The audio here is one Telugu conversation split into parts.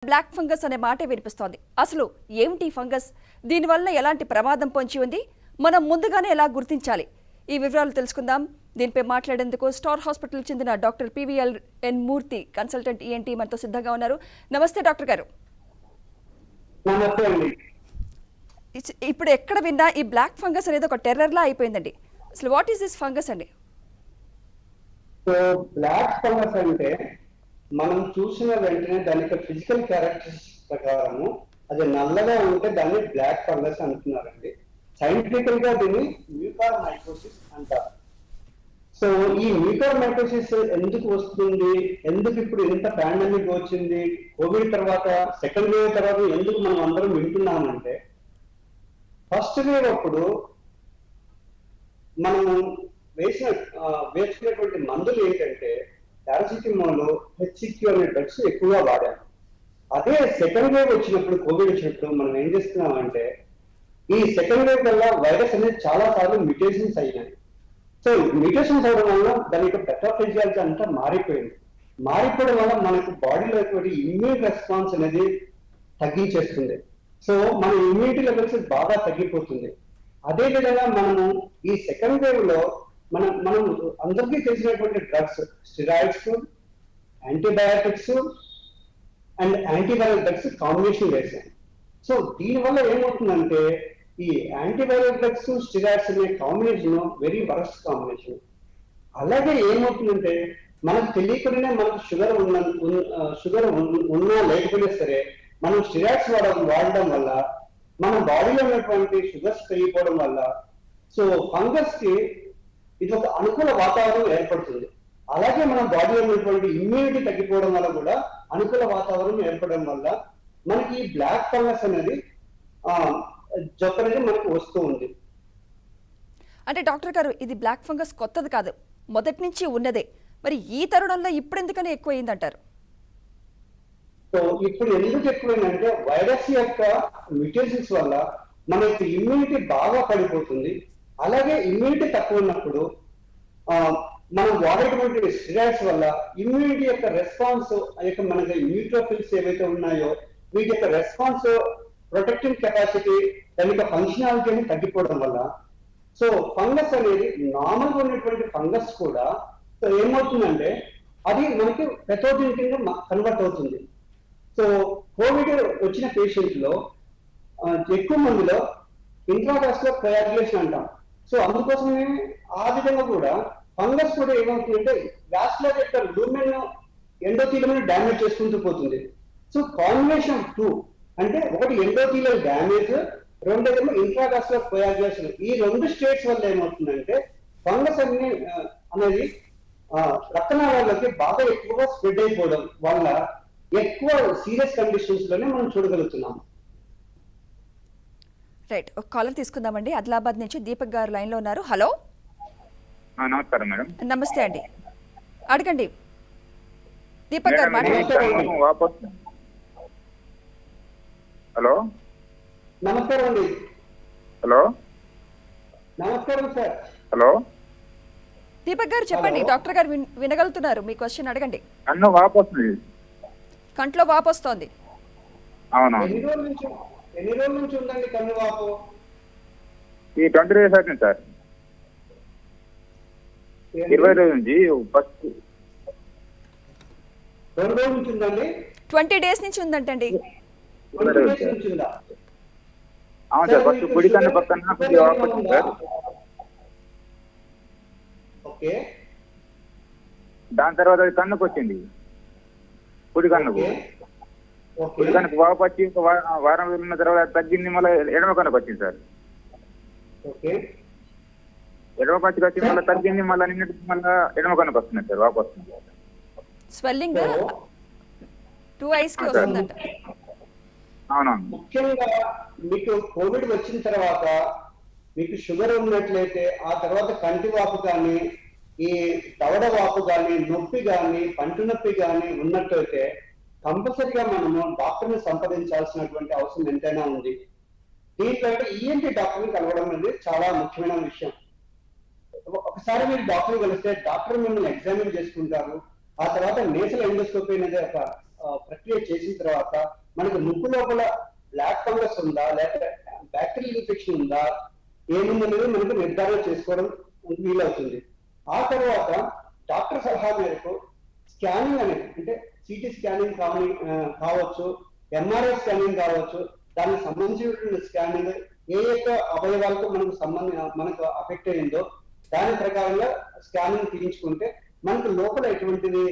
బ్లాక్ ఫంగస్ అనే మాటే వినిపిస్తోంది. అసలు ఏమిటి ఫంగస్? దీనివల్ల ఎలాంటి ప్రమాదం పొంచి ఉంది? మనం ముందుగానే ఎలా గుర్తించాలి? ఈ వివరాలు తెలుసుకుందాం. దీనిపై మాట్లాడేందుకు స్టార్ హాస్పిటల్ చెందిన డాక్టర్ పివిఎన్ మూర్తి కన్సల్టెంట్ ఈఎన్టీ మనతో సిద్ధంగా ఉన్నారు. నమస్తే డాక్టర్ గారు. నమస్తే అండి. ఇప్పుడు ఎక్కడ విన్నా ఈ బ్లాక్ ఫంగస్ అనేది ఒక టెర్రర్లా అయిపోయిందండి. అసలు వాట్ ఈస్ దిస్ ఫంగస్ అండి? సో బ్లాక్ ఫంగస్ అంటే మనం చూసిన వెంటనే దాని యొక్క ఫిజికల్ క్యారెక్టరిస్టిక్స్ ప్రకారము అది నల్లగా ఉంటే దాన్ని బ్లాక్ ఫంగస్ అంటున్నారండి. సైంటిఫికల్ గా దీన్ని మ్యూకార్మైకోసిస్ అంటారు. సో ఈ మ్యూకార్మైకోసిస్ ఎందుకు వస్తుంది, ఎందుకు ఇప్పుడు ఇంత పాండమిక్ వచ్చింది, కోవిడ్ తర్వాత సెకండ్ వేవ్ తర్వాత ఎందుకు మనం అందరం వింటున్నామంటే, ఫస్ట్ వేవ్ అప్పుడు మనము వేసుకునేటువంటి మందులు ఏంటంటే పారాసిటమాల్, హెచ్సిక్యూ అనే డ్రగ్స్ ఎక్కువగా వాడాము. అదే సెకండ్ వేవ్ వచ్చినప్పుడు, కోవిడ్ వచ్చినప్పుడు మనం ఏం చేస్తున్నామంటే ఈ సెకండ్ వేవ్ వల్ల వైరస్ అనేది చాలా సార్లు మ్యూటేషన్స్ అయినాయి. సో మ్యూటేషన్స్ అవడం వల్ల దాని యొక్క పెథోఫిజియాలజీ అంతా మారిపోయింది. మారిపోవడం వల్ల మనకు బాడీలో ఇమ్యూన్ రెస్పాన్స్ అనేది తగ్గించేస్తుంది. సో మన ఇమ్యూనిటీ లెవెల్స్ బాగా తగ్గిపోతుంది. అదే విధంగా మనము ఈ సెకండ్ వేవ్ లో మనం అందరికీ తెలిసినటువంటి drugs, steroids, antibiotics and antiviral drugs combination వేసాం. సో దీనివల్ల ఏమవుతుందంటే ఈ యాంటీవైరల్ డ్రగ్స్, స్టెరాయిడ్స్ అనే కాంబినేషన్ వెరీ వరస్ట్ కాంబినేషన్. అలాగే ఏమవుతుందంటే మనకు తెలియకుండానే మనకు షుగర్ ఉన్నా లేకపోయినా సరే మనం స్టెరాయిడ్స్ వాడడం వల్ల మన బాడీలో ఉన్నటువంటి షుగర్స్ పెరిగిపోవడం వల్ల సో ఫంగస్ కి ఇది ఒక అనుకూల వాతావరణం ఏర్పడుతుంది. అలాగే మన బాడీలో ఉన్నటువంటి ఇమ్యూనిటీ తగ్గిపోవడం వల్ల కూడా అనుకూల వాతావరణం ఏర్పడడం వల్ల మనకి ఈ బ్లాక్ ఫంగస్ అనేది జబ్బు అనేది మనకు వస్తూ ఉంది. అంటే డాక్టర్ గారు, ఇది బ్లాక్ ఫంగస్ కొత్తది కాదు, మొదటి నుంచి ఉన్నదే. మరి ఈ తరుణంలో ఇప్పుడు ఎందుకని ఎక్కువైందంటారు? సో ఇప్పుడు ఎందుకు ఎక్కువైందంటే వైరస్ యొక్క మ్యూటేషన్స్ వల్ల మనకి ఇమ్యూనిటీ బాగా పడిపోతుంది. అలాగే ఇమ్యూనిటీ తక్కువ ఉన్నప్పుడు మనం వాడేటువంటి స్టెరాయిడ్స్ వల్ల ఇమ్యూనిటీ యొక్క రెస్పాన్స్ మనకి న్యూట్రోఫిల్స్ ఏవైతే ఉన్నాయో వీటి యొక్క రెస్పాన్స్, ప్రొటెక్టింగ్ కెపాసిటీ, దాని యొక్క ఫంక్షనాలిటీ అని తగ్గిపోవడం వల్ల సో ఫంగస్ అనేది నార్మల్గా ఉన్నటువంటి ఫంగస్ కూడా సో ఏమవుతుందంటే అది మనకి పెథోజన్ కింద కన్వర్ట్ అవుతుంది. సో కోవిడ్ వచ్చిన పేషెంట్ లో ఎక్కువ మందిలో ఇంట్రావాస్కులర్ కోయాగ్యులేషన్ అంటాం. సో అందుకోసమే ఆ విధంగా కూడా ఫంగస్ కూడా ఏమవుతుందంటే వాస్కులర్ యొక్క లూమెన్ ఎండోథీలియం డ్యామేజ్ చేసుకుంటూ పోతుంది. సో కాంబినేషన్ ఆఫ్ టూ అంటే ఒకటి ఎండోథీలియల్ డ్యామేజ్, రెండోదేమో ఇంట్రావాస్కులర్ కోయాగ్యులేషన్. ఈ రెండు స్టేట్స్ వల్ల ఏమవుతుందంటే ఫంగస్ అనేది రక్తనాళాలకి బాగా ఎక్కువగా స్ప్రెడ్ అయిపోవడం వల్ల ఎక్కువ సీరియస్ కండిషన్స్ లోనే మనం చూడగలుగుతున్నాం. రైట్, ఒక కాలర్ తీసుకుందామండి. ఆదిలాబాద్ నుంచి దీపక్ గారు లైన్ లో ఉన్నారు. హలో, నమస్కారం మేడం. నమస్తే అండి, అడగండి దీపక్ గారు. హలో, నమస్కారం అండి. హలో, నమస్కారం సార్. హలో దీపక్ గారు చెప్పండి. డాక్టర్ గారు వినగలుగుతున్నారు, మీ క్వశ్చన్ అడగండి. అన్న వాపు వస్తుంది, కంట్లో వాపు వస్తుంది. అవునవును. ఎన్ని రోజుల నుంచి ఉందండి కన్ను వాపు? ఈ 20 days అవుతుంది సార్. 20 రోజుల నుంచి ఫస్ట్ 2 రోజుల నుంచి ఉందండి. 20 days నుంచి ఉందంటండి. 20 days నుంచి ఉందా? అవును సార్. ఫస్ట్ కుడి కన్ను పక్కన కొద్దిగా వాపు వచ్చింది సార్. ఓకే. దాని తర్వాత అది కన్నుకు వచ్చింది, కుడి కన్నుకు. కుడి కన్నుకు వాపు వచ్చి ఒక వారం రోజులు ఉన్న తర్వాత తగ్గింది, మళ్ళీ ఎడమ కన్నుకు వచ్చింది సార్. ఓకే. ఎడమ కన్నుకు వచ్చి మళ్ళీ తగ్గింది, మళ్ళీ నిన్నటి మళ్ళీ ఎడమ కన్నుకు వస్తుంది సార్, వాపు వస్తుంది. స్వెల్లింగ్ 2 eyes కి వస్తుందంట. అవునవును. ముఖ్యంగా మీకు కోవిడ్ వచ్చిన తర్వాత మీకు షుగర్ ఉన్నట్లయితే ఆ తర్వాత కంటి వాపు కానీ, ఈ దవడ వాపు కానీ, నొప్పి కానీ, పంటి నొప్పి కానీ ఉన్నట్లయితే కంపల్సరిగా మనము డాక్టర్ని సంప్రదించాల్సినటువంటి అవసరం ఎంతైనా ఉంది. దీంట్లో ఈఎన్టీ డాక్టర్ని కలవడం అనేది చాలా ముఖ్యమైన విషయం. ఒకసారి మీరు డాక్టర్ని కలిస్తే డాక్టర్ మిమ్మల్ని ఎగ్జామిన్ చేసుకుంటారు. ఆ తర్వాత నేసల్ ఎండోస్కోపీ అనేది ఒక ప్రక్రియ చేసిన తర్వాత మనకు ముక్కు లోపల బ్లాక్ ఫంగస్ ఉందా లేకపోతే బ్యాక్టీరియల్ ఇన్ఫెక్షన్ ఉందా ఏముందనేది మనకు నిర్ధారణ చేసుకోవడం వీలవుతుంది. ఆ తర్వాత డాక్టర్ సలహా మేరకు స్కానింగ్ అనేది అంటే సిటీ స్కానింగ్ కావచ్చు, ఎంఆర్ఐ స్కానింగ్ కావచ్చు, దానికి సంబంధించినటువంటి స్కానింగ్ ఏ యొక్క అవయవాలకు మనకు అఫెక్ట్ అయిందో దాని ప్రకారంగా స్కానింగ్ తీయించుకుంటే మనకు లోపల ఎటువంటిది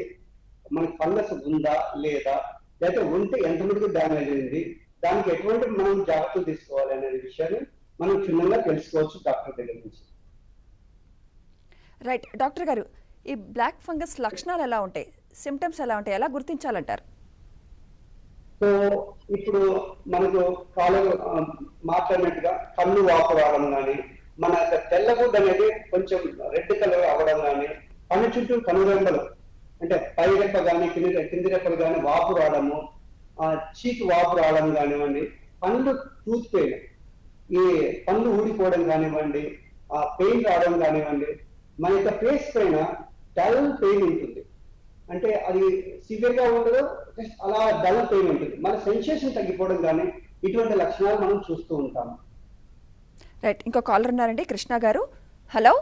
మనకు ఫంగస్ ఉందా లేదా, లేకపోతే ఉంటే ఎంత మటుకు డ్యామేజ్ అయింది, దానికి ఎటువంటి మనం జాగ్రత్తలు తీసుకోవాలి అనే విషయాన్ని మనం క్షుణ్ణంగా తెలుసుకోవచ్చు డాక్టర్ దగ్గర నుంచి. రైట్ డాక్టర్ గారు, ఈ బ్లాక్ ఫంగస్ లక్షణాలు ఎలా ఉంటాయి, సిమ్టమ్స్ ఎలా ఉంటాయి, ఎలా గుర్తించాలంటారు? సో ఇప్పుడు మనకు మాట్లాడినట్టుగా కన్ను వాపు రావడం కానీ, మన తెల్లగుడ్డ అనేది కొంచెం రెడ్ కలర్ అవ్వడం కానీ, కన్ను చుట్టూ కనురెంబలు అంటే పై రెప్ప కానీ కింది రెప్పలు కానీ వాపు రావడము, చీకు వాపు రావడం కానివ్వండి, పండ్లు టూత్ పెయిన్, ఈ పండ్లు ఊడిపోవడం కానివ్వండి, పెయిన్ రావడం కానివ్వండి, మన యొక్క ఫేస్ పైన డల్ పెయిన్ ఉంటుంది. అంటే అది సివియర్ గా ఉండదు, అలా డల్ పెయిన్ ఉంటుంది. మన సెన్సేషన్ తగ్గిపోవడం కానీ ఇటువంటి లక్షణాలు మనం చూస్తూ ఉంటాము. రైట్, ఇంకో కాలర్ ఉన్నారండి, కృష్ణ గారు. హలో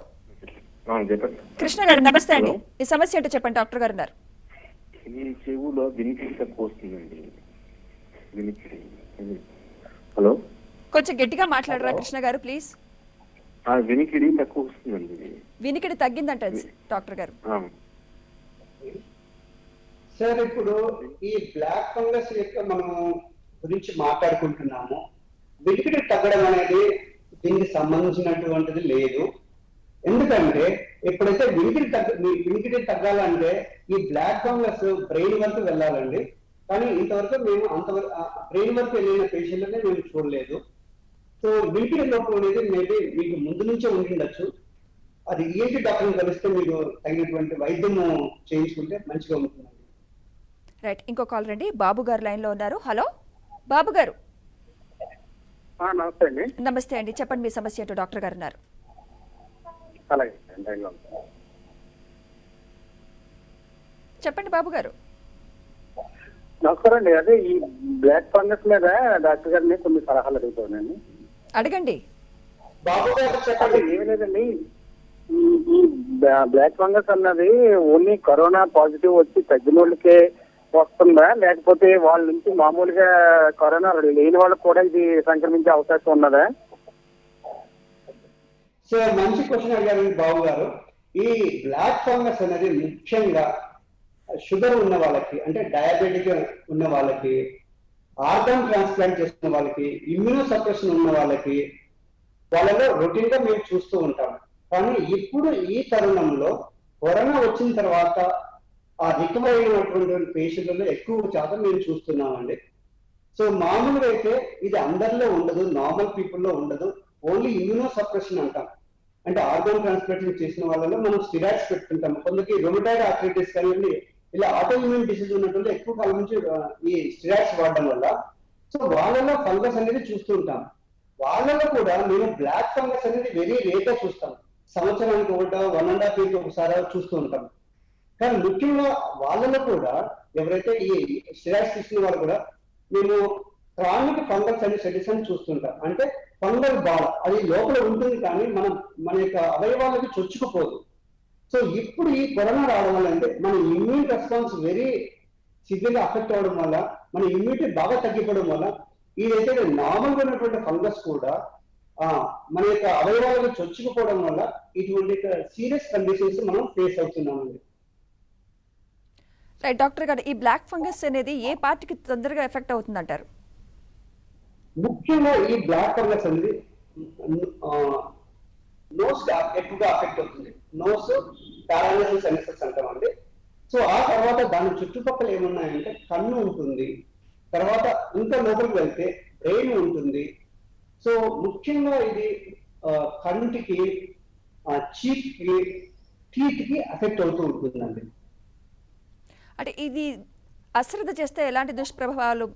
చెప్పండి. కృష్ణ గారు నమస్తే అండి. ఈ సమస్య ఏంటో చెప్పండి, డాక్టర్ గారు ఉన్నారు. ఈ చెవులో వినికిడి తక్కువ వస్తుందండి. హలో, కొంచెం గట్టిగా మాట్లాడరా కృష్ణ గారు ప్లీజ్. వినికిడి తక్కువ వస్తుందండి. వినికిడి తగ్గిందంట డాక్టర్ గారు. సార్ ఇప్పుడు ఈ బ్లాక్ ఫంగస్ యొక్క మనం గురించి మాట్లాడుకుంటున్నాము. వినికిడి తగ్గడం అనేది దీనికి సంబంధించినటువంటిది లేదు. ఎందుకంటే ఎప్పుడైతే వినికిడి తగ్గాలంటే ఈ బ్లాక్ ఫంగస్ బ్రెయిన్ వరకు వెళ్ళాలండి. కానీ ఇంతవరకు మేము బ్రెయిన్ వరకు వెళ్ళిన పేషెంట్లనే మేము చూడలేదు. సో వినికిడి లోపం అనేది మేబీ మీకు ముందు నుంచే ఉండిండొచ్చు. అది ఏంటి డాక్టర్ని కలిస్తే మీకు తగినటువంటి వైద్యము చేయించుకుంటే మంచిగా ఉంటుందండి. రైట్, ఇంకో కాల్ రండి, బాబు గారు లైన్ లో ఉన్నారు. హలో బాబు గారు. నమస్తే అండి. నమస్తే అండి, చెప్పండి మీ సమస్య ఏంటో, డాక్టర్ గారు ఉన్నారు. అలాగే చెప్పండి బాబు గారు. నమస్కారం అండి. అదే ఈ బ్లాక్ ఫంగస్ మీద డాక్టర్ గారిని కొన్ని సలహాలు అడుగుతానండి. అడగండి బాబు గారు చెప్పండి. ఏమి లేదండి, ఈ బ్లాక్ ఫంగస్ అన్నది ఓన్లీ కరోనా పాజిటివ్ వచ్చి తగ్గిన వాళ్ళకే వస్తుందా, లేకపోతే వాళ్ళ నుంచి మామూలుగా కరోనా లేని వాళ్ళకి కూడా ఇది సంక్రమించే అవకాశం ఉన్నదా? సో మంచి క్వశ్చన్ అడిగారు బాబు గారు. ఈ బ్లాక్ ఫంగస్ అనేది ముఖ్యంగా షుగర్ ఉన్న వాళ్ళకి, అంటే డయాబెటిక్ ఉన్న వాళ్ళకి, ఆర్గాన్ ట్రాన్స్ప్లాంట్ చేస్తున్న వాళ్ళకి, ఇమ్యూనో సప్రెషన్ ఉన్న వాళ్ళకి, వాళ్ళలో రొటీన్ గా మేము చూస్తూ ఉంటాం. కానీ ఇప్పుడు ఈ తరుణంలో కరోనా వచ్చిన తర్వాత ఆ రికవర్ అయినటువంటి పేషెంట్లలో ఎక్కువ శాతం మేము చూస్తున్నామండి. సో మామూలుగా అయితే ఇది అందరిలో ఉండదు, నార్మల్ పీపుల్లో ఉండదు. ఓన్లీ ఇమ్యూనో సప్రెషన్ అంటాం. అంటే ఆర్గాన్ ట్రాన్స్ప్లాంటేషన్ చేసిన వాళ్ళలో మనం స్టిరాయిడ్స్ పెట్టుకుంటాం. కొందరికి రొమటాయిడ్ ఆర్థరైటిస్ కానివ్వండి, ఇలా ఆటో ఇమ్యూన్ డిసీజ్ ఉన్నటువంటి ఎక్కువ కాలం నుంచి ఈ స్టిరాయిడ్స్ వాడడం వల్ల సో వాళ్ళలో ఫంగస్ అనేది చూస్తూ ఉంటాం. వాళ్ళలో కూడా మేము బ్లాక్ ఫంగస్ అనేది వెరీ రేట్ గా చూస్తాం. సంవత్సరానికి 1.5 years ఒకసారి చూస్తూ ఉంటాం. కానీ ముఖ్యంగా వాళ్ళలో కూడా ఎవరైతే ఈ స్టిరాయిడ్స్ తీసుకున్న వాళ్ళు కూడా మేము క్రానిక్ ఫంగస్ అనే స్టడీస్ అని చూస్తుంటాం. అంటే ఫంగల్ బాల్ అది లోపల ఉంటుంది కానీ మన యొక్క అవయవాలకి చొచ్చుకుపోదు. సో ఇప్పుడు ఈ కరోనా రావడం వల్ల అంటే మన ఇమ్యూన్ రెస్పాన్స్ వెరీ సివియర్గా అఫెక్ట్ అవడం వల్ల మన ఇమ్యూనిటీ బాగా తగ్గిపోవడం వల్ల ఇదైతే నార్మల్గా ఉన్నటువంటి ఫంగస్ కూడా మన యొక్క అవయవాలకు చొచ్చుకుపోవడం వల్ల ఇటువంటి సీరియస్ కండిషన్స్ మనం ఫేస్ అవుతున్నామండి. రైట్ డాక్టర్ గారు, ఈ బ్లాక్ ఫంగస్ అనేది ఏ పార్టీకి తొందరగా ఎఫెక్ట్ అవుతుంది అంటారు? ముఖ్యంగా ఈ బ్లాక్ ఫంగస్ అనేది నోస్ ఎక్కువగా అఫెక్ట్ అవుతుంది. నోస్ పారాలసిస్ సెన్సెస్ అంటామండి. సో ఆ తర్వాత దాని చుట్టుపక్కల ఏమున్నాయంటే కన్ను ఉంటుంది, తర్వాత ఇంకా లోపలికి వెళ్తే బ్రెయిన్ ఉంటుంది. సో ముఖ్యంగా ఇది కంటికి, చీక్ కి, టీత్ కి అఫెక్ట్ అవుతూ ఉంటుందండి. అంటే ఇది అశ్రద్ధ చేస్తే ఎలాంటి దుష్ప్రభావాలు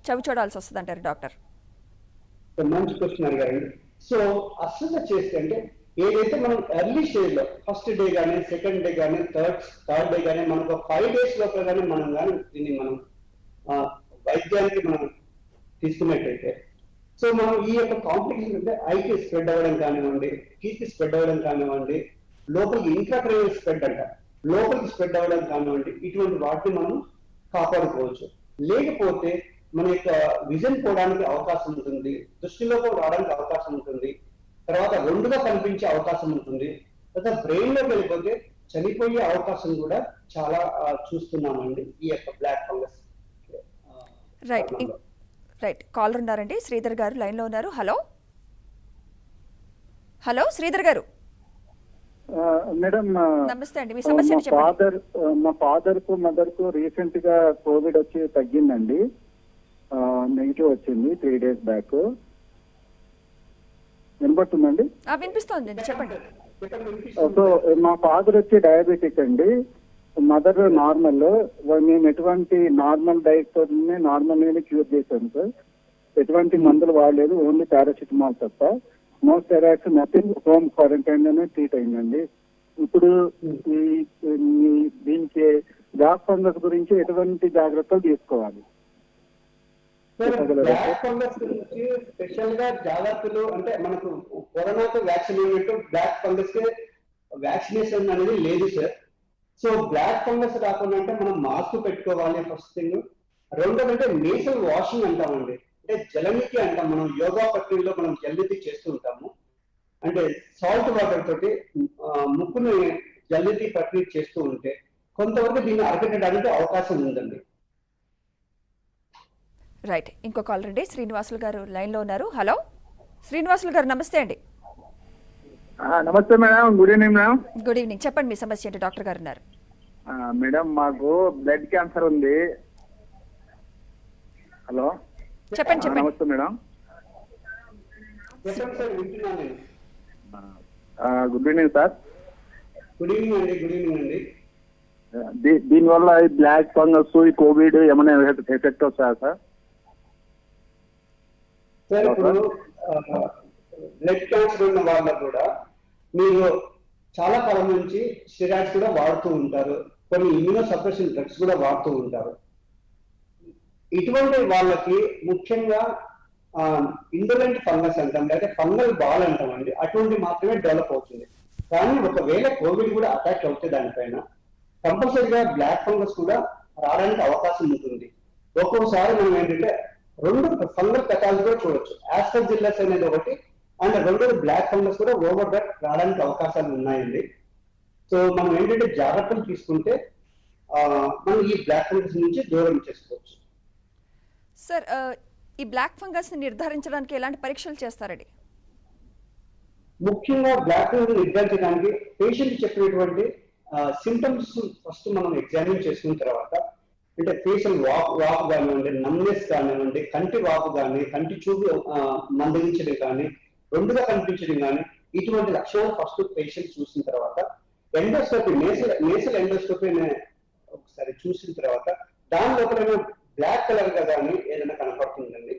చవి చూడాల్సి వస్తుంది అంటారు డాక్టర్? మంచి క్వశ్చన్ అడిగారండి. సో అశ్రద్ధ చేస్తే అంటే ఏదైతే మనం ఎర్లీ స్టేజ్ లో ఫస్ట్ డే కానీ, సెకండ్ డే కానీ, థర్డ్ డే కానీ మనకు 5 days లోపల కానీ మనం కానీ దీన్ని మనం వైద్యానికి మనం తీసుకున్నట్టయితే సో మనం ఈ యొక్క కాంప్లికేషన్ అంటే ఐకి స్ప్రెడ్ అవ్వడం కానివ్వండి, కీకి స్ప్రెడ్ అవ్వడం కానివ్వండి, లోపలికి ఇంట్రాక్రేనియల్ స్ప్రెడ్ అంట, లోపలికి స్ప్రెడ్ అవ్వడం కానివ్వండి, ఇటువంటి వాటిని మనం కాపాడుకోవచ్చు. లేకపోతే మన యొక్క విజన్ పోవడానికి అవకాశం ఉంటుంది, దృష్టిలోకి రావడానికి అవకాశం ఉంటుంది, తర్వాత రెండుగా కనిపించే అవకాశం ఉంటుంది, తర్వాత బ్రెయిన్ లోకి వెళ్ళిపోతే చనిపోయే అవకాశం కూడా చాలా చూస్తున్నామండి ఈ యొక్క black fungus. Right right caller ఉన్నారండి, శ్రీధర్ గారు లైన్లో ఉన్నారు. హలో హలో శ్రీధర్ గారు. మేడం నమస్తే అండి, మీ సమస్య చెప్పండి. మా ఫాదర్ కు మదర్ కు రీసెంట్ గా కోవిడ్ వచ్చి తగ్గిందండి, నెగిటివ్ వచ్చింది 3 days బ్యాక్. వినపడుతుందండి? వినిపిస్తోంది, చెప్పండి. సో మా ఫాదర్ వచ్చి డయాబెటిక్ అండి, మదర్ నార్మల్. మేము ఎటువంటి నార్మల్ డైట్ తోనే నార్మల్ గానే క్యూర్ చేశాం సార్. ఎటువంటి మందులు వాడలేదు, ఓన్లీ పారాసిటమాల్ తప్ప. No steroids, nothing. Home quarantine లోనే ట్రీట్ అయిందండి. ఇప్పుడు దీనికి బ్లాక్ ఫంగస్ గురించి ఎటువంటి జాగ్రత్తలు తీసుకోవాలి? బ్లాక్ ఫంగస్ గురించి స్పెషల్ గా జాగ్రత్తలు అంటే మనకు కరోనాకు వ్యాక్సిన్ అయినట్టు బ్లాక్ ఫంగస్ కి వ్యాక్సినేషన్ అనేది లేదు సార్. సో బ్లాక్ ఫంగస్ రాకుండా అంటే మనం మాస్క్ పెట్టుకోవాలి ఫస్ట్ థింగ్. రెండోదంటే నేసల్ వాషింగ్ అంటామండి, అంటే జలనిధి అంటాం. మనం యోగా ప్రక్రియలో మనం జలనిధి చేస్తూ ఉంటాము, అంటే సాల్ట్ వాటర్ తోటి ముక్కుని జలనిధి ప్రక్రియ చేస్తూ ఉంటే కొంతవరకు దీన్ని అరికట్టడానికి అవకాశం ఉందండి. రైట్, ఇంకో కాలర్ అండి, శ్రీనివాసులు గారు లైన్లో ఉన్నారు. హలో శ్రీనివాసులు గారు, నమస్తే అండి. నమస్తే madam, good evening madam. Good evening, చెప్పండి మీ సమస్య ఏంటి, డాక్టర్ గారు ఉన్నారు. మేడం మాకు బ్లడ్ క్యాన్సర్ ఉంది. హలో చెప్పండి చెప్పండి. నమస్తే మేడం. చెప్పండి సార్, వింటున్నాను నేను. Good evening sir. Good evening అండి. గుడ్ ఈవినింగ్ అండి. దీనివల్ల ఈ బ్లాక్ ఫంగస్, ఈ కోవిడ్ ఏమైనా ఎఫెక్ట్ వస్తాయా సార్? సార్ ఇప్పుడు బ్లడ్ క్యాన్సర్ ఉన్న వాళ్ళకు కూడా మీరు చాలా కాలం నుంచి స్టెరాయిడ్స్ కూడా వాడుతూ ఉంటారు, కొన్ని ఇమ్యూనో సప్రెషన్ డ్రగ్స్ కూడా వాడుతూ ఉంటారు. ఇటువంటి వాళ్ళకి ముఖ్యంగా ఇండోలెంట్ ఫంగస్ అంటాం, లేదా ఫంగల్ బాల్ అంటామండి, అటువంటి మాత్రమే డెవలప్ అవుతుంది. కానీ ఒకవేళ కోవిడ్ కూడా అటాక్ అవుతే దానిపైన కంపల్సరీగా బ్లాక్ ఫంగస్ కూడా రావడానికి అవకాశం ఉంటుంది. ఒక్కొక్కసారి మనం ఏంటంటే 2 ఫంగల్ పెటాల్స్ కూడా చూడొచ్చు, ఆస్పర్జిల్లస్ అనేది ఒకటి, అండ్ 2 బ్లాక్ ఫంగస్ కూడా ఓవర్ దట్ రావడానికి అవకాశాలు ఉన్నాయండి. సో మనం ఏంటంటే జాగ్రత్తలు తీసుకుంటే మనం ఈ బ్లాక్ ఫంగస్ నుంచి దూరం చేసుకోవచ్చు. సార్, ఈ బ్లాక్ ఫంగస్ ని నిర్ధారించడానికి ఎలాంటి పరీక్షలు చేస్తారండి? ముఖ్యంగా బ్లాక్ ఫంగస్ నిర్ధారించడానికి పేషెంట్ చెప్పినటువంటి సింటమ్స్ ఫస్ట్ మనం ఎగ్జామిన్ చేసుకున్న తర్వాత, అంటే ఫేషియల్ వాపు కానివ్వండి, నమ్నెస్ కానివ్వండి, కంటి వాపు కానీ, కంటి చూపు మందగించడం కానీ, రెండుగా కనిపించడం కానీ, ఇటువంటి లక్షణాలు ఫస్ట్ పేషెంట్ చూసిన తర్వాత ఎండోస్కోపీ, నేసల్ ఎండోస్కోపీ ఒకసారి చూసిన తర్వాత దాని లోపల బ్లాక్ కలర్ గా కానీ ఏదైనా కనపడుతుందండి.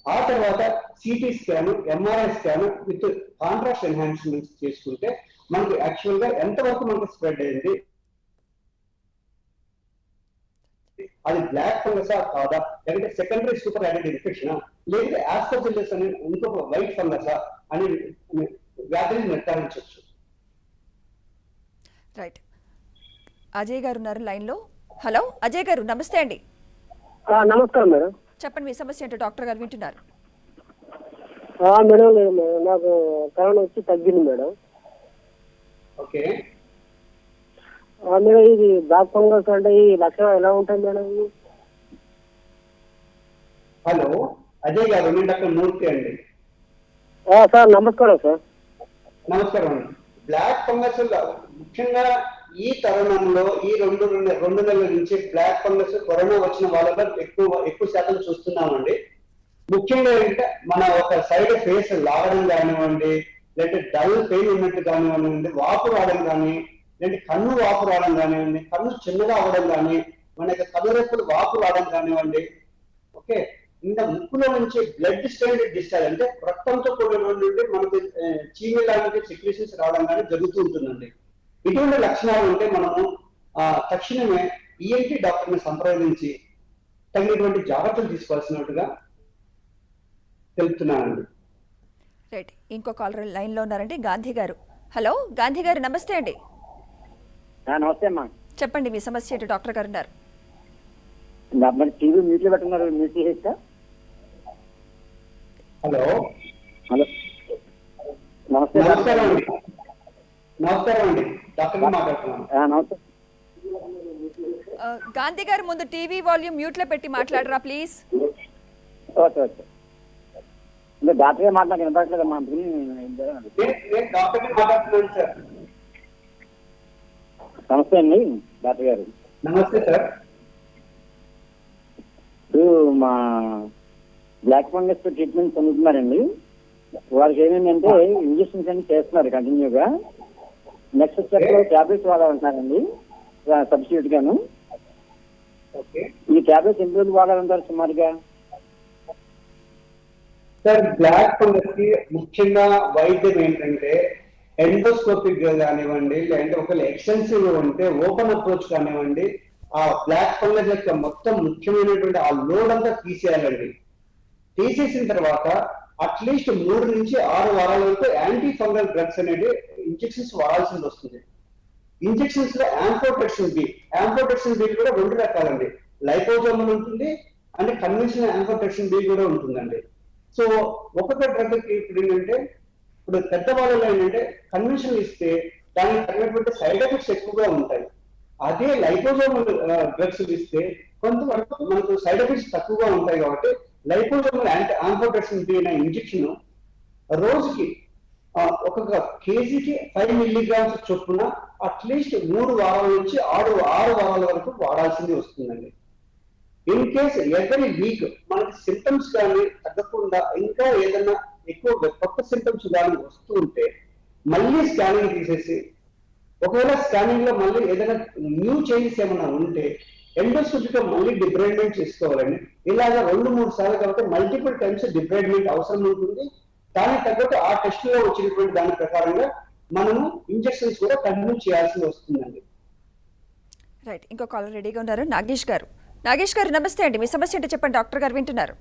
ఆ తర్వాత CT scan, MRI scan with contrast enhancements చేసుకుంటే మనకి యాక్చువల్ గా ఎంతవరకు మనకు స్ప్రెడ్ అయింది, అది బ్లాక్ ఫంగసా కాదా, లేకపోతే సెకండరీ సూపర్ యాడెడ్ ఇన్ఫెక్షనా, లేకపోతే ఆస్పర్జిల్లస్ అనే ఇంకొక వైట్ ఫంగసా అని వ్యాధిని నిర్ధారించవచ్చు. రైట్, అజయ్ గారు ఉన్నారు లైన్లో. హలో అజయ్ గారు, నమస్తే అండి. నమస్కారం మేడం. చెప్పండి మీ సమస్య ఏంటో, డాక్టర్ గారు వింటున్నారు. మేడం నాకు కరోనా వచ్చి తగ్గింది మేడం. ఓకే మేడం, ఇది బ్లాక్ ఫంగస్ అంటే ఈ లక్షణాలు ఎలా ఉంటాయి మేడం? హలో అజయ్ గారు, నేను డాక్టర్ మూర్తి అండి. సార్ నమస్కారం సార్. నమస్కారం అండి. బ్లాక్ ఫంగస్ ముఖ్యంగా ఈ తరుణంలో ఈ రెండు నెలల నుంచి బ్లాక్ ఫంగస్ కరోనా వచ్చిన వాళ్ళలో ఎక్కువ శాతం చూస్తున్నామండి. ముఖ్యంగా ఏంటంటే మన ఒక సైడ్ ఫేస్ లాగడం కానివ్వండి, లేదంటే డల్ పెయిన్ ఉన్నట్టు కానివ్వండి, వాపు రావడం కానీ, లేదంటే కన్ను వాపు రావడం కానివ్వండి, కన్ను చిన్నగా అవ్వడం కానీ, మన యొక్క కనురెప్పలు వాపు రావడం కానివ్వండి. ఓకే, ఇంకా ముక్కులో నుంచి బ్లడ్ స్టెయిన్డ్ డిశ్చార్జ్ అంటే రక్తంతో కూడినటువంటి మనకి చీమి లాంటి సెక్రీషన్స్ రావడం కానీ జరుగుతూ ఉంటుందండి. ఇటువంటి లక్షణాలు ఉంటే మనము తక్షణమే ఈఎన్టీ డాక్టర్ని సంప్రదించి తగినటువంటి జాగ్రత్తలు తీసుకోవాల్సినట్టుగా తెలుపుతున్నానండి. రైట్, ఇంకో కాలర్ లైన్లో ఉన్నారండి, గాంధీ గారు. హలో గాంధీ గారు, నమస్తే అండి. నమస్తే అమ్మా. చెప్పండి మీ సమస్య ఏంటి, డాక్టర్ గారు ఉన్నారు. మరి టీవీ మ్యూట్లో పెట్టుకున్నారు, మ్యూట్ చేసేస్తా. హలో, హలో, నమస్తే. నమస్కారం అండి. నమస్కారం అండి, డాక్టర్ గారు మాట్లాడుతున్నాను. నమస్తే. గాంధీ గారు, ముందు టీవీ వాల్యూమ్ మ్యూట్లో పెట్టి మాట్లాడరా ప్లీజ్. Okay okay. అంటే డాక్టర్ గారు మాట్లాడి వినపడలేదమ్మా. నేను డాక్టర్ గారు మాట్లాడుతున్నాను సార్. నమస్తే అండి డాక్టర్ గారు. నమస్తే సార్. ఇప్పుడు మా బ్లాక్ ఫంగస్ ట్రీట్మెంట్ పొందుతున్నారండి. వాళ్ళకి ఏమేంటంటే ఇంజక్షన్స్ అన్ని చేస్తున్నారు కంటిన్యూగా. నెక్స్ట్ స్టెప్ లో ట్యాబ్లెట్స్ వాడాలంటున్నారండి సబ్స్టిట్యూట్ గాను. ఈ ట్యాబ్లెట్స్ ఎన్ని రోజులు వాడాలంటారు సుమారుగా? సార్, బ్లాక్ ఫంగస్ కి ముఖ్యంగా వైద్యం ఏంటంటే ఎండోస్కోపిక్ గా కానివ్వండి, లేదంటే ఒకవేళ ఎక్స్టెన్సివ్ ఉంటే ఓపెన్ అప్రోచ్ కానివ్వండి, ఆ బ్లాక్ ఫంగస్ యొక్క మొత్తం ముఖ్యమైనటువంటి ఆ లోడ్ అంతా తీసేయాలండి. తీసేసిన తర్వాత అట్లీస్ట్ 3 నుంచి 6 వారాల వరకు యాంటీ ఫంగల్ డ్రగ్స్ అనేది ఇంజెక్షన్స్ వాడాల్సింది వస్తుంది. ఇంజెక్షన్స్ లో యాంఫోటెక్సిన్ బి కూడా 2 రకాలండి. లైపోజోమల్ ఉంటుంది అంటే కన్వెన్షనల్ యాంఫోటెక్సిన్ బి కూడా ఉంటుందండి. సో ఒక్కొక్క డ్రగ్ కి ఇప్పుడు ఏంటంటే, ఇప్పుడు పెద్దవాళ్ళలో ఏంటంటే కన్వెన్షనల్ ఇస్తే దానికి తగినటువంటి సైడ్ ఎఫెక్ట్స్ ఎక్కువగా ఉంటాయి. అదే లైపోజోమల్ డ్రగ్స్ ఇస్తే కొంతవరకు మనకు సైడ్ ఎఫెక్ట్స్ తక్కువగా ఉంటాయి. కాబట్టి లైపోజోమల్ యాంఫోటెక్సిన్ బి అనే ఇంజెక్షన్ రోజుకి ఒక్కొక్క కేజీకి 5 మిల్లీగ్రామ్స్ చొప్పున అట్లీస్ట్ 3 వారాల నుంచి 6 వారాల వరకు వాడాల్సింది వస్తుందండి. ఇన్ కేస్ ఎవరీ వీక్ మనకి సింటమ్స్ కానీ తగ్గకుండా ఇంకా ఏదైనా ఎక్కువ కొత్త సింటమ్స్ కానీ వస్తూ ఉంటే మళ్ళీ స్కానింగ్ తీసేసి, ఒకవేళ స్కానింగ్ లో మళ్ళీ ఏదైనా న్యూ చేంజెస్ ఏమైనా ఉంటే ఎండోస్కోపిక్ గా మళ్ళీ డిబ్రైడ్మెంట్ చేసుకోవాలండి. ఇలాగా 2-3 సార్లు కాబట్టి మల్టిపుల్ టైమ్స్ డిబ్రైడ్మెంట్ అవసరం ఉంటుంది. దానికి తగ్గట్టు ఆ టెస్ట్ లో వచ్చినటువంటి దాని ప్రకారంగా మనము ఇంజెక్షన్స్ కూడా కంటిన్యూ చేయాల్సి వస్తుందండి. రైట్, ఇంకో కాలర్ రెడీగా ఉన్నారు, నాగేష్ గారు. నాగేష్ గారు, నమస్తే అండి. మీ సమస్య ఏంటో చెప్పండి, డాక్టర్ గారు వింటున్నారు.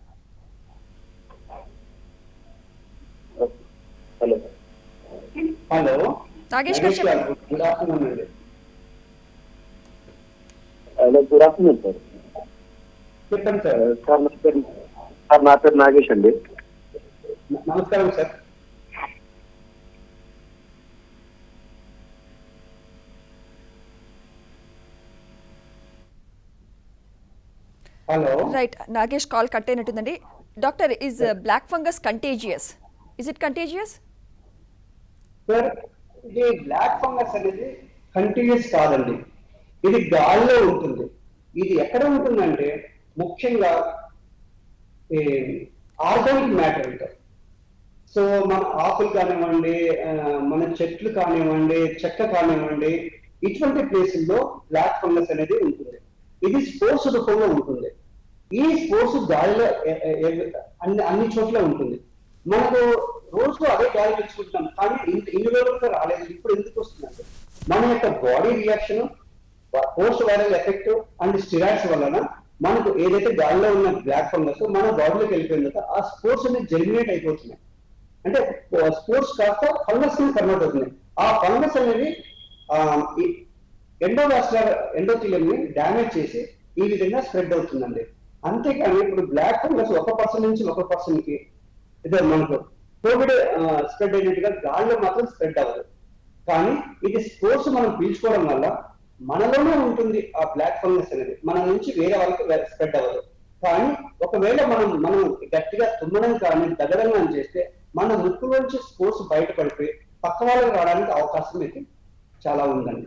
హలో హలో, నాగేష్ గారు చెప్పండి. గుడ్ ఆఫ్టర్నూన్ అండి. Hello, good afternoon sir. చెప్పండి సార్. సార్ నా పేరు నాగేష్ అండి. నమస్కారం sir. Hello. Right, Nagesh call cut అయినట్టుందండి. Doctor, is black fungus contagious? Is it contagious? Sir, ఇది బ్లాక్ ఫంగస్ అనేది కంటిన్యూస్ కాదండి. ఇది గాలిలో ఉంటుంది. ఇది ఎక్కడ ఉంటుందంటే ముఖ్యంగా ఆర్గానిక్ మ్యాటర్ అంటారు. సో మన ఆకులు కానివ్వండి, మన చెట్లు కానివ్వండి, చెక్క కానివ్వండి, ఇటువంటి ప్లేసుల్లో బ్లాక్ ఫంగస్ అనేది ఉంటుంది. ఇది స్పోర్ట్స్ రూపంలో ఉంటుంది. ఈ స్పోర్ట్స్ గాలిలో అన్ని చోట్ల ఉంటుంది. మనకు రోజు అదే గాలి తెచ్చుకుంటున్నాం, కానీ ఇన్ని రోజులుగా రాలేదు. ఇప్పుడు ఎందుకు వస్తుందంటే మన యొక్క body reaction, post viral effect and steroids వలన మనకు ఏదైతే గాలిలో ఉన్న బ్లాక్ ఫంగస్ మన బాడీలోకి వెళ్ళిపోయిన తర్వాత ఆ స్పోర్ట్స్ అనేది జెర్మినేట్ అయిపోతున్నాయి. అంటే స్పోర్ట్స్ కాస్త ఫంగస్ ని కన్వర్ట్ అవుతుంది. ఆ ఫంగస్ అనేది ఎండోవాస్కులర్ ఎండోథీలియం ని డ్యామేజ్ చేసి ఈ విధంగా స్ప్రెడ్ అవుతుందండి. అంతేకాని ఇప్పుడు బ్లాక్ ఫంగస్ ఒక పర్సన్ నుంచి ఒక పర్సన్ కి ఇదే మనకు కోవిడ్ స్ప్రెడ్ అయినట్టుగా గాలిలో మాత్రం స్ప్రెడ్ అవ్వదు. కానీ ఇది స్పోర్ట్స్ మనం పీల్చుకోవడం వల్ల మనలోనే ఉంటుంది ఆ బ్లాక్ ఫంగస్ అనేది, మన నుంచి వేరే వాళ్ళకి స్ప్రెడ్ అవ్వదు. కానీ ఒకవేళ మనం గట్టిగా తుమ్మడం కానీ దగ్గడం కానీ చేస్తే మన ముక్కు నుంచి స్పోర్ట్స్ బయటపడిపోయి పక్క వాళ్ళకి రావడానికి అవకాశం అయితే చాలా ఉందండి.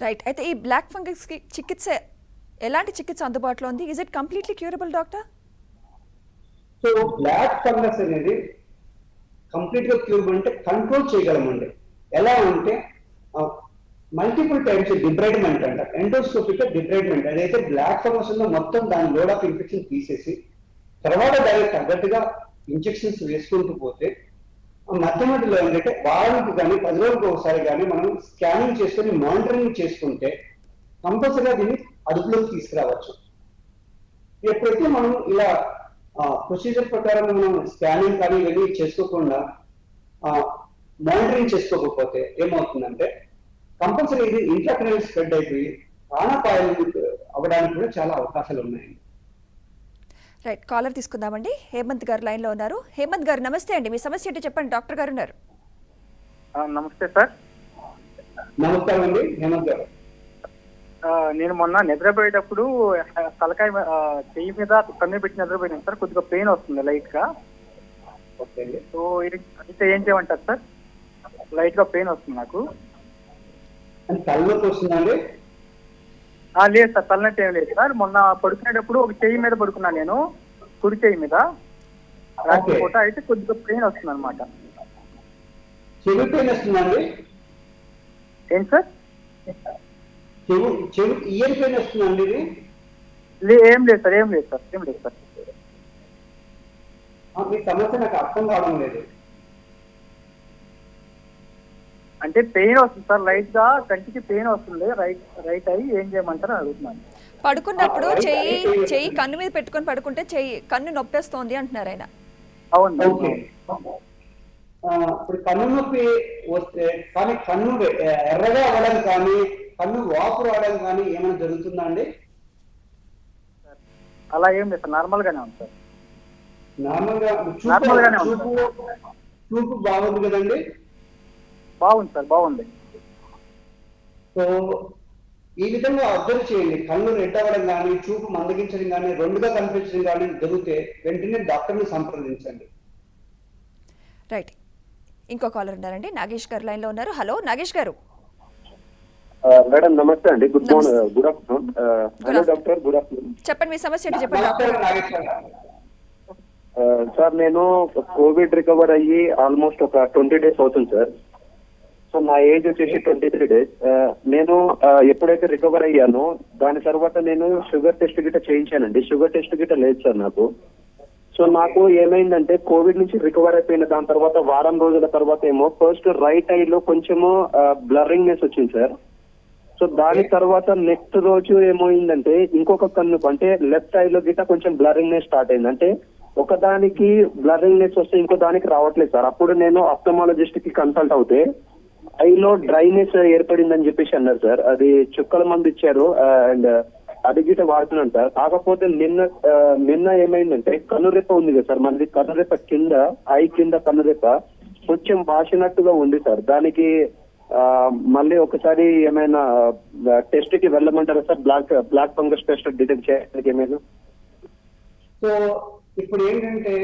రైట్, అయితే ఈ బ్లాక్ ఫంగస్ కి ఎలాంటి చికిత్స అందుబాటులో ఉంది? Is it completely curable doctor? So black fungus అనేది కంప్లీట్ గా క్యూరబుల్ అంటే కంట్రోల్ చేయగలమండి. ఎలా అంటే మల్టిపుల్ టైమ్స్ డిబ్రైడ్మెంట్ అంట, ఎండోస్కోపిక్ డిబ్రైడ్మెంట్. అదైతే బ్లాక్ ఫంగస్ ఉందో మొత్తం దాని లోడ్ ఆఫ్ ఇన్ఫెక్షన్ తీసేసి తర్వాత దానికి తగ్గట్టుగా ఇంజెక్షన్స్ వేసుకుంటూ పోతే మధ్య మధ్యలో ఏంటంటే వారానికి కానీ 10 రోజులకు ఒకసారి కానీ మనం స్కానింగ్ చేసుకుని మానిటరింగ్ చేసుకుంటే కంపల్సరీగా దీన్ని అదుపులోకి తీసుకురావచ్చు. ఎప్పుడైతే మనం ఇలా ప్రొసీజర్ ప్రకారం మనం స్కానింగ్ కానీ ఇవన్నీ చేసుకోకుండా మానిటరింగ్ చేసుకోకపోతే ఏమవుతుందంటే కంపల్సరీ ఇది ఇంట్రాక్రినల్ స్ప్రెడ్ అయిపోయి ప్రాణాపాయాలు అవ్వడానికి కూడా చాలా అవకాశాలు ఉన్నాయి. రైట్, కాలర్ తీసుకుందామండి. హేమంత్ గారు లైన్లో ఉన్నారు. హేమంత్ గారు నమస్తే అండి, మీ సమస్య ఏంటి చెప్పండి, డాక్టర్ గారు ఉన్నారు. నమస్తే సార్. నమస్కారం అండి హేమంత్ గారు. నేను మొన్న నిద్రపోయేటప్పుడు తలకాయ చెయ్యి మీద కన్ను పెట్టి నిద్రపోయినాను సార్. కొద్దిగా పెయిన్ వస్తుంది లైట్ గా. ఓకే అండి. సో అయితే ఏం చేయమంటారు సార్? లైట్ గా పెయిన్ వస్తుంది నాకు. తలనొప్పి వస్తుందండి? లేదు సార్, తలనొప్పి ఏం లేదు సార్. మొన్న పడుకునేటప్పుడు ఒక చెయ్యి మీద పడుకున్నాను నేను, కుడి చెయ్యి మీద రాత్రి పూట. అయితే కొద్దిగా పెయిన్ వస్తుంది అనమాట. చెవి పెయిన్ వస్తుందండి? ఏంటి సార్? చెవి ఇయర్ పెయిన్ వస్తుందండి ఇది? ఏం లేదు సార్, ఏం లేదు సార్, ఏం లేదు సార్. మీ సమస్య నాకు అర్థం కావడం లేదు. అంటే పెయిన్ వస్తుంది సార్, లైట్ గా కంటికి పెయిన్ వస్తుంది. రైట్ అయ్యి ఏం చేయమంటారు అడుగుతున్నాను. పడుకున్నప్పుడు చెయ్యి కన్ను మీద పెట్టుకొని పడుకుంటే కన్ను నొప్పేస్తోంది అంటున్నారు ఆయన. అవును. ఓకే, ఇప్పుడు కన్ను నొప్పి వస్తే కానీ కన్ను ఎర్రగా అవ్వడం కానీ కన్ను వాపు రావడం కానీ ఏమైనా జరుగుతుందా అండి? అలా ఏం లేదు సార్, నార్మల్ గానే ఉంది సార్. నార్మల్ గా చూపు బాగుంది కదండి? బాగుంది సార్, బాగుంది. సో ఈ విధంగా అబ్జర్వ్ చేయండి. కళ్ళు రెడ్ అవ్వడం కానీ చూపు మందగించడం కానీ రెండుగా కనిపించడం కానీ జరిగితే వెంటనే డాక్టర్ని సంప్రదించండి. రైట్, ఇంకో కాలర్ ఉన్నారండి. నాగేష్ గారు లైన్లో ఉన్నారు. హలో నాగేష్ గారు. మేడం నమస్తే అండి. Good morning, good afternoon. Hello doctor, good afternoon. చెప్పండి మీ సమస్య ఏంటి చెప్పండి డాక్టర్. సార్ నేను కోవిడ్ రికవర్ అయ్యి ఆల్మోస్ట్ ఒక 20 days అవుతుంది సార్. సో నా ఏజ్ వచ్చేసి 23 days. నేను ఎప్పుడైతే రికవర్ అయ్యానో దాని తర్వాత నేను షుగర్ టెస్ట్ గిట్ట చేయించానండి. షుగర్ టెస్ట్ గిట్ట లేదు సార్ నాకు. సో నాకు ఏమైందంటే కోవిడ్ నుంచి రికవర్ అయిపోయిన దాని తర్వాత వారం రోజుల తర్వాత ఏమో ఫస్ట్ రైట్ ఐలో కొంచెము బ్లరింగ్నెస్ వచ్చింది సార్. సో దాని తర్వాత నెక్స్ట్ రోజు ఏమైందంటే ఇంకొక కన్ను అంటే లెఫ్ట్ ఐలో గిట్ట కొంచెం బ్లరింగ్నెస్ స్టార్ట్ అయింది. అంటే ఒకదానికి బ్లరింగ్నెస్ వస్తే ఇంకో దానికి రావట్లేదు సార్. అప్పుడు నేను ఆప్థమాలజిస్ట్ కి కన్సల్ట్ అవుతే ఐలో డ్రైనెస్ ఏర్పడిందని చెప్పేసి అన్నారు సార్. అది చుక్కల మందు ఇచ్చారు అండ్ అది గిట్ట వాడుతున్నాను సార్. కాకపోతే నిన్న ఏమైందంటే కనురెప్ప ఉంది కదా సార్, మనది కనురెప్ప కింద ఐ కింద కనురెప్ప కొంచెం వాసినట్టుగా ఉంది సార్. దానికి మళ్ళీ ఒకసారి ఏమైనా టెస్ట్ కి వెళ్ళమంటారా sir? Black fungus test detect చేయడానికి ఏమైనా? సో ఇప్పుడు ఏంటంటే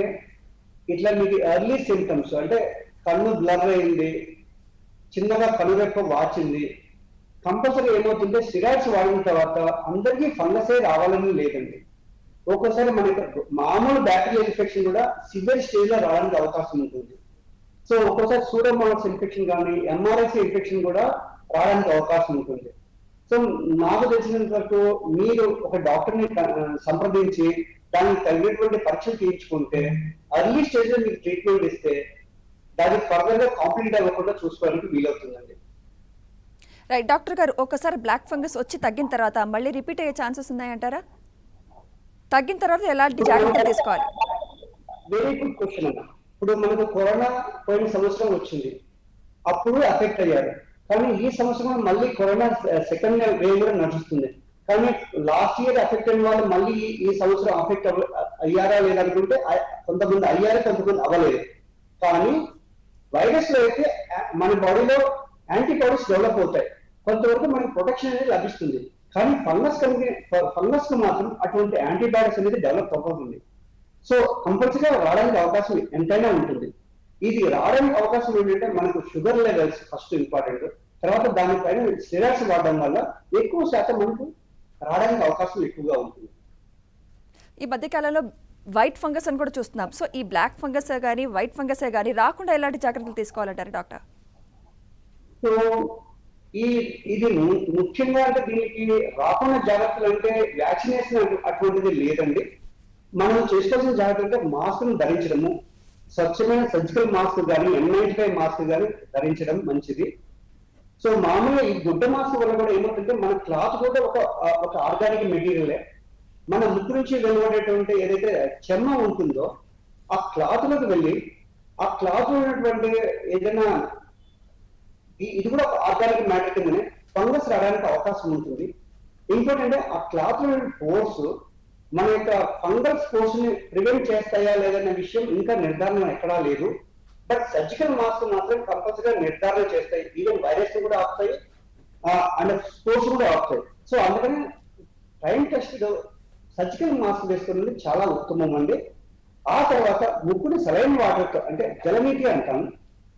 ఇట్లా మీకు ఎర్లీ సింటమ్స్ అంటే కన్ను బ్లర్ అయింది, చిన్నగా కనురెప్ప వాచింది, కంపల్సరీ ఏమవుతుంటే స్టిరాయిడ్స్ వాడిన తర్వాత అందరికీ ఫంగసే రావాలని లేదండి. ఒక్కోసారి మనకి మామూలు బ్యాక్టీరియల్ ఇన్ఫెక్షన్ కూడా సివియర్ స్టేజ్ లో రావడానికి అవకాశం ఉంటుంది. సో ఒక్కోసారి సూడోమోనాస్ ఇన్ఫెక్షన్ కానీ ఎంఆర్ఐసి ఇన్ఫెక్షన్ కూడా రావడానికి అవకాశం ఉంటుంది. సో నాకు తెలిసినంత వరకు మీరు ఒక డాక్టర్ని సంప్రదించి దానికి తగినటువంటి పరీక్షలు చేయించుకుంటే అర్లీ స్టేజ్ లో మీకు ట్రీట్మెంట్ ఇస్తే దానికి ఫర్దర్ గా కాంప్లికేట్ అవ్వకుండా చూసుకోవడానికి వీలవుతుందండి. రైట్ డాక్టర్ గారు, ఒకసారి బ్లాక్ ఫంగస్ వచ్చి తగ్గిన తర్వాత మళ్ళీ రిపీట్ అయ్యే ఛాన్సెస్ ఉన్నాయంటారా? తగ్గిన తర్వాత ఎలాంటి జాగ్రత్తలు తీసుకోవాలి? వెరీ గుడ్ క్వశ్చన్ అన్న. ఇప్పుడు మనకు కరోనా పోయిన సంవత్సరం వచ్చింది, అప్పుడు అఫెక్ట్ అయ్యారు. కానీ ఈ సంవత్సరం మళ్ళీ కరోనా సెకండ్ వేవ్ కూడా నడుస్తుంది. కానీ లాస్ట్ ఇయర్ అఫెక్ట్ అయిన వాళ్ళు మళ్ళీ ఈ సంవత్సరం అఫెక్ట్ అయ్యారా లేదనుకుంటే కొంతమంది అయ్యారు, కొంతమంది అవ్వలేదు. కానీ వైరస్ లో అయితే మన బాడీలో యాంటీబాడీస్ డెవలప్ అవుతాయి, కొంతవరకు మనకి ప్రొటెక్షన్ అనేది లభిస్తుంది. కానీ ఫంగస్ కు మాత్రం అటువంటి యాంటీబాడీస్ అనేది డెవలప్ అవ్వతుంది. సో కంపల్సరీగా రావడానికి అవకాశం ఎంతైనా ఉంటుంది. ఇది రావడానికి అవకాశం ఏంటంటే మనకు షుగర్ లెవెల్స్ ఫస్ట్ ఇంపార్టెంట్, తర్వాత దానిపైన స్టెరాయిడ్స్ వాడడం వల్ల ఎక్కువ శాతం మనకు రావడానికి అవకాశం ఎక్కువగా ఉంటుంది. ఈ మధ్యకాలంలో వైట్ ఫంగస్ అని కూడా చూస్తున్నాం. సో ఈ బ్లాక్ ఫంగస్ కానీ వైట్ ఫంగస్ కానీ రాకుండా ఎలాంటి జాగ్రత్తలు తీసుకోవాలంటారు డాక్టర్? సో ఇది ముఖ్యంగా అంటే దీనికి రాకుండా జాగ్రత్తలు అంటే వ్యాక్సినేషన్ అటువంటిది లేదండి. మనం చేసుకోవాల్సిన జాగ్రత్త అంటే మాస్క్ ధరించడము, స్వచ్ఛమైన సర్జికల్ మాస్క్ కానీ N95 మాస్క్ కానీ ధరించడం మంచిది. సో మామూలుగా ఈ గుడ్డ మాస్క్ వల్ల కూడా ఏమవుతుందంటే మన క్లాత్ కూడా ఒక ఆర్గానిక్ మెటీరియలే. మన ముక్కు నుంచి వెలువడేటువంటి ఏదైతే చెమ్మ ఉంటుందో ఆ క్లాత్ లోకి వెళ్ళి ఆ క్లాత్ లో ఉన్నటువంటి ఏదైనా ఇది కూడా ఒక ఆర్గానిక్ మ్యాటర్ కిందనే ఫంగస్ రావడానికి అవకాశం ఉంటుంది. ఇంకోటి అంటే ఆ క్లాత్ లో పోర్స్ మన యొక్క ఫంగల్ స్పోర్స్ ని ప్రివెంట్ చేస్తాయా లేదనే విషయం ఇంకా నిర్ధారణ ఎక్కడా లేదు. బట్ సర్జికల్ మాస్క్ మాత్రం కంపల్సరీగా నిర్ధారణ చేస్తాయి. ఈవెన్ వైరస్ కూడా ఆపుతాయి అండ్ స్పోర్స్ కూడా ఆపుతాయి. సో అందుకని టైం టెస్ట్ సర్జికల్ మాస్క్ వేసుకున్నది చాలా ఉత్తమం అండి. ఆ తర్వాత ముక్కుని సరైన వాటర్తో అంటే జలనీటి అంటాం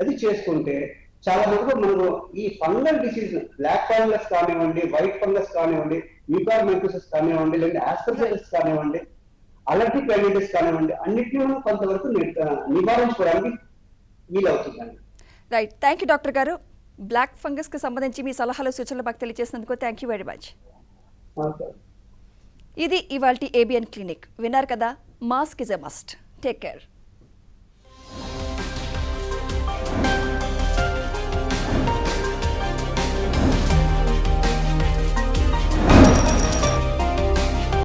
అది చేసుకుంటే చాలా మటుకు మనకు ఈ ఫంగల్ డిసీజ్ బ్లాక్ ఫంగస్ కానివ్వండి, వైట్ ఫంగస్ కానివ్వండి, మ్యూకార్మైకోసిస్ కానివ్వండి, లేదా ఆస్పర్జిల్లస్ కానివ్వండి, అలర్జిక్ రైనైటిస్ కానివ్వండి, అన్నిటిని మనం కొంతవరకు నివారించుకోవడానికి వీలవుతుందండి. Right, thank you doctor garu. Black ఫంగస్కి సంబంధించి మీ సలహాలు సూచనలు మాకు తెలియజేసినందుకు thank you very much. Okay. ఇది ఇవాల్టి ఏబిఎన్ క్లినిక్. విన్నారు కదా, mask is a must. Take care.